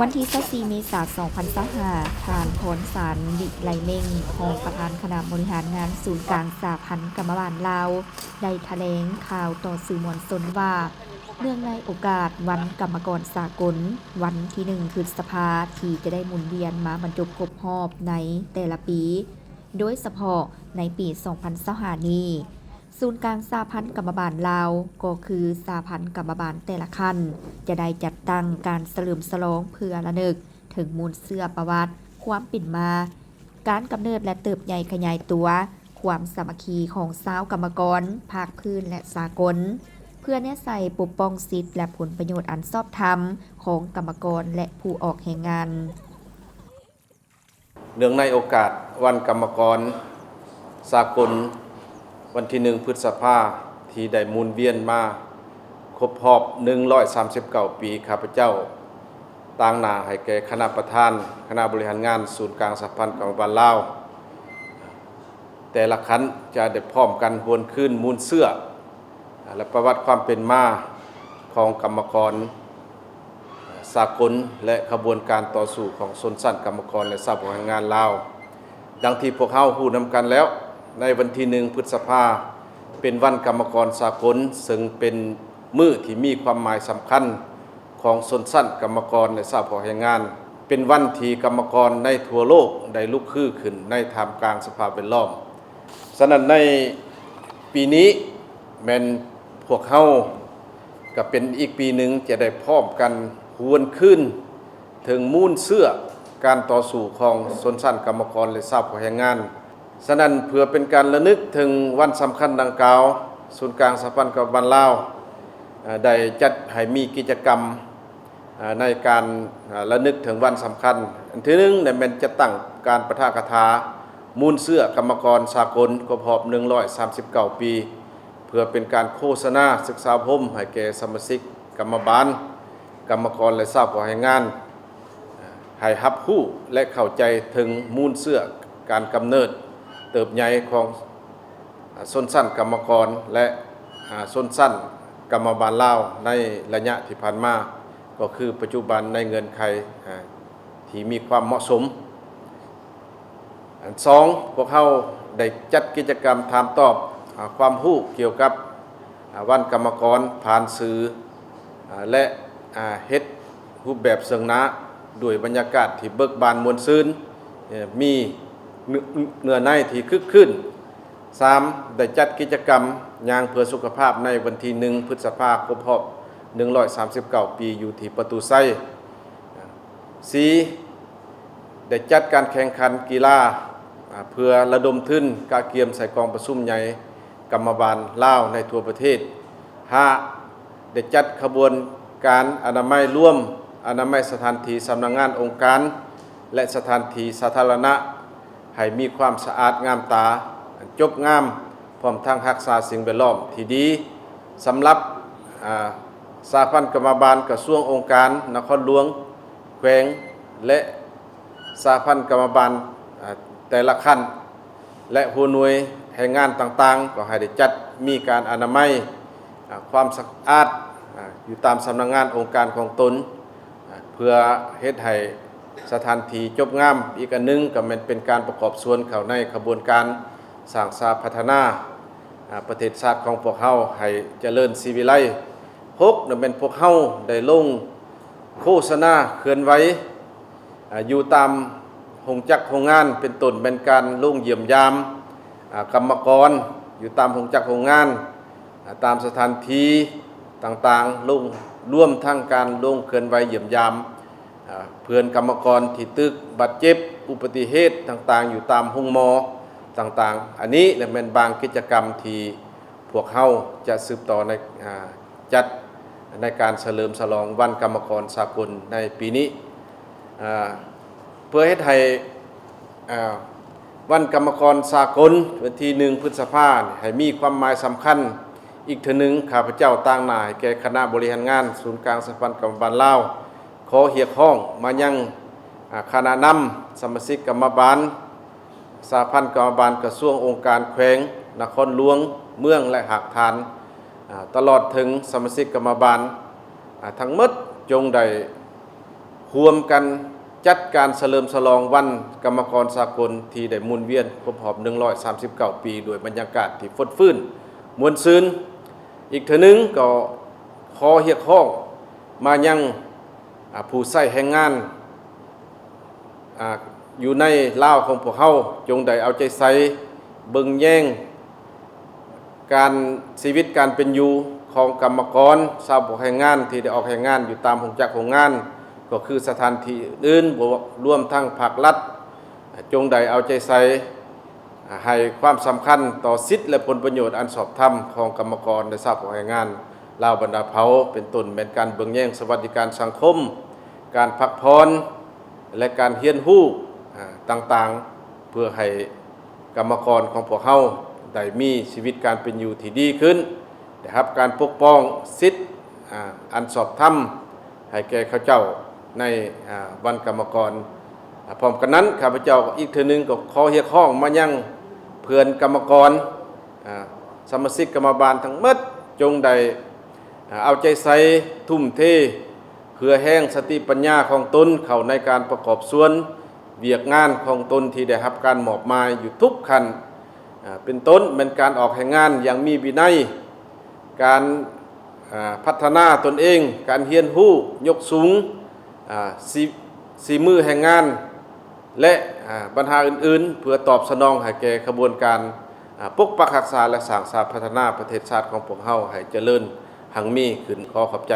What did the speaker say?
วันที่24เมษายน2025ผ่านผลสารวิไลเม่งรองประธานคณะบริหารงานศูนย์กลางสหพันธ์กรรมบาลลาวได้แถลงข่าวต่อสื่อมวลชนว่าเนื่องในโอกาสวันกรรมกรสากลวันที่1พฤษภาคมที่จะได้หมุนเวียนมาบรรจบครบรอบในแต่ละปี โดยเฉพาะในปี2025นี้ศูนย์กลางสหพันธ์กรรมบาลลาวก็คือสหพันธ์กรรมบาลแต่ละคันจะได้จัดตั้งการเฉลิมฉลองเพื่อระลึกถึงมูลเสื่อประวัติความเป็นมาการกำเนิดและเติบใหญ่ขยายตัวความสามัคคีของชาวกรรมกรภาคพื้นและสากลเพื่อแนใส่ปกป้องสิทธิและผลประโยชน์อันชอบธรรมของกรรมกรและผู้ออกแรงงานเนื่องในโอกาสวันกรรมกรสากลวันที่1พฤษภาคมที่ได้หมุนเวียนมาครบรอบ139 ปีข้าพเจ้าต่างหน้าให้แก่คณะประธานคณะบริหารงานศูนย์กลางสหพันธ์กรรมบาลลาวแต่ละครั้งจะได้พร้อมกันหวนคืนมูลเสื่อและประวัติความเป็นมาของกรรมกรสากลและขบวนการต่อสู้ของชนชั้นกรรมกรและชาวแรงงานลาวดังที่พวกเฮาฮู้นำกันแล้วในวันที่1พฤษภาคมเป็นวันกรรมกรสากลซึ่งเป็นมื้อที่มีความหมายสำคัญของชนชั้นกรรมกรและชาวแรงงานเป็นวันที่กรรมกรในทั่วโลกได้ลุกฮือขึ้นในท่ามกลางสภาพแวดล้อมฉะนั้นในปีนี้แม่นพวกเฮาก็เป็นอีกปีหนึ่งจะได้พร้อมกันหวนขึ้นถึงมูลเสื่อการต่อสู้ของชนชั้นกรรมกรและชาวแรงงานฉะนั้นเพื่อเป็นการระลึกถึงวันสำคัญดังกล่าวศูนย์กลางสหพันธ์กรรมบาลลาวได้จัดให้มีกิจกรรมในการระลึกถึงวันสำคัญอันที่หนึ่งเนี่ยมันจะตั้งการปะทะกถามูลเสื่อกรรมกรสากลครบรอบ139 ปีเพื่อเป็นการโฆษณาศึกษาพรมให้แก่สมาชิกกรรมบาลกรรมกรและชาวแรงงานให้รับรู้และเข้าใจถึงมูลเสื่อการกำเนิดเติบใหญ่ของชนชั้นกรรมกรและชนชั้นกรรมบาลลาวในระยะที่ผ่านมาก็คือปัจจุบันในเงินไขที่มีความเหมาะสมสองพวกเขาได้จัดกิจกรรมถามตอบความรู้เกี่ยวกับวันกรรมกรผ่านสื่อและเฮ็ดรูปแบบเชิงน้าด้วยบรรยากาศที่เบิกบานมวลซื่นมีเนื้อในที่คึกคืน 3. ได้จัดกิจกรรมย่างเพื่อสุขภาพในวันที่1พฤษภาคมครบรอบ139 ปีอยู่ที่ประตูไส้ 4. ได้จัดการแข่งขันกีฬาเพื่อระดมทุนกาเกียมใส่กองประชุมใหญ่กรรมบาลลาวในทั่วประเทศ 5. ได้จัดขบวนการอนามัยร่วมอนามัยสถานที่สำนักงานองค์การและสถานที่สาธารณะให้มีความสะอาดงามตาจบงามพร้อมทั้งรักษาสิ่งแวดล้อมที่ดีสำหรับสหพันธ์กรรมบาลกระทรวงองค์การนครหลวงแขวงและสหพันธ์กรรมบาลแต่ละขั้นและหัวหน่วยแห่งงานต่างๆก็ให้ได้จัดมีการอนามัยความสะอาดอยู่ตามสำนักงานองค์การของตนเพื่อเฮ็ดให้สถานที่จบงามอีกอันนึงก็เป็นการประกอบส่วนเข้าในขบวนการสร้างสาพัฒนาประเทศชาติของพวกเฮาให้เจริญสีวิไล6นั่นเป็นพวกเฮาได้ลงโฆษณาเคลื่อนไหวอยู่ตามโรงจักรโรงงานเป็นต้นเป็นการลงเยี่ยมยามกรรมกรอยู่ตามโรงจักรโรงงานตามสถานที่ต่างๆลงร่วมทั้งการลงเคลื่อนไหวเยี่ยมยามเพื่อนกรรมกรที่ตึกบาดเจ็บอุบัติเหตุต่างๆอยู่ตามห้องหมอต่างๆอันนี้เป็นบางกิจกรรมที่พวกเฮาจะสืบต่อในจัดในการเฉลิมฉลองวันกรรมกรสากลในปีนี้เพื่อให้ไทยวันกรรมกรสากลวันที่1พฤษภาคมให้มีความหมายสำคัญอีกเทื่อนึงข้าพเจ้าต่างหน้าให้แก่คณะบริหารงานศูนย์กลางสหพันธ์กรรมบาลลาวขอเรียกร้องมายังคณะนำสมาชิกกรรมบาลสหพันธ์กรรมบาลกระทรวงองค์การแขวงนครหลวงเมืองและหากฐานตลอดถึงสมาชิกกรรมบาลทั้งหมดจงได้ โฆ ร่วมกันจัดการเฉลิมฉลองวันกรรมกรสากลที่ได้หมุนเวียนครบรอบ139 ปีด้วยบรรยากาศที่ฟดฟื้นมวลซืนอีกเทื่อนึงก็ขอเรียกร้องมายังผู้ใช้แรงงานอยู่ในลาวของพวกเฮาจงได้เอาใจใส่เบิ่งแย่งการชีวิตการเป็นอยู่ของกรรมกรชาวแรงงานที่ได้ออกแรงงานอยู่ตามโรงจักรโรงงานก็คือสถานที่อื่นรวมทั้งภาครัฐจงได้เอาใจใส่ให้ความสำคัญต่อสิทธิและผลประโยชน์อันชอบธรรมของกรรมกรและชาวแรงงานลาวบรรดาเผ่าเป็นต้นเป็นการเบิ่งแย่งสวัสดิการสังคมการพักผ่อนและการเรียนรู้ต่างๆเพื่อให้กรรมกรของพวกเฮาได้มีชีวิตการเป็นอยู่ที่ดีขึ้นนะครับการปกป้องสิทธิอันชอบธรรมให้แก่เขาเจ้าในวันกรรมกรพร้อมกันนั้นข้าพเจ้าอีกเทื่อนึงก็ขอเรียกร้องมายังเพื่อนกรรมกรสมาชิกกรรมบาลทั้งหมดจงได้เอาใจใส่ทุ่มเทเพื่อแห้งสติปัญญาของตนเข้าในการประกอบส่วนเวียกงานของตนที่ได้รับการมอบหมายอยู่ทุกขั้นเป็นต้นเป็นการออกแห่งงานอย่างมีวินัยการพัฒนาตนเองการเรียนรู้ยกสูงสีมือแห่งงานและปัญหาอื่นๆเพื่อตอบสนองให้แก่ขบวนการปกปักรักษาและสร้างสรรค์พัฒนาประเทศชาติของพวกเฮาให้เจริญหังมีขึ้นขอขอบใจ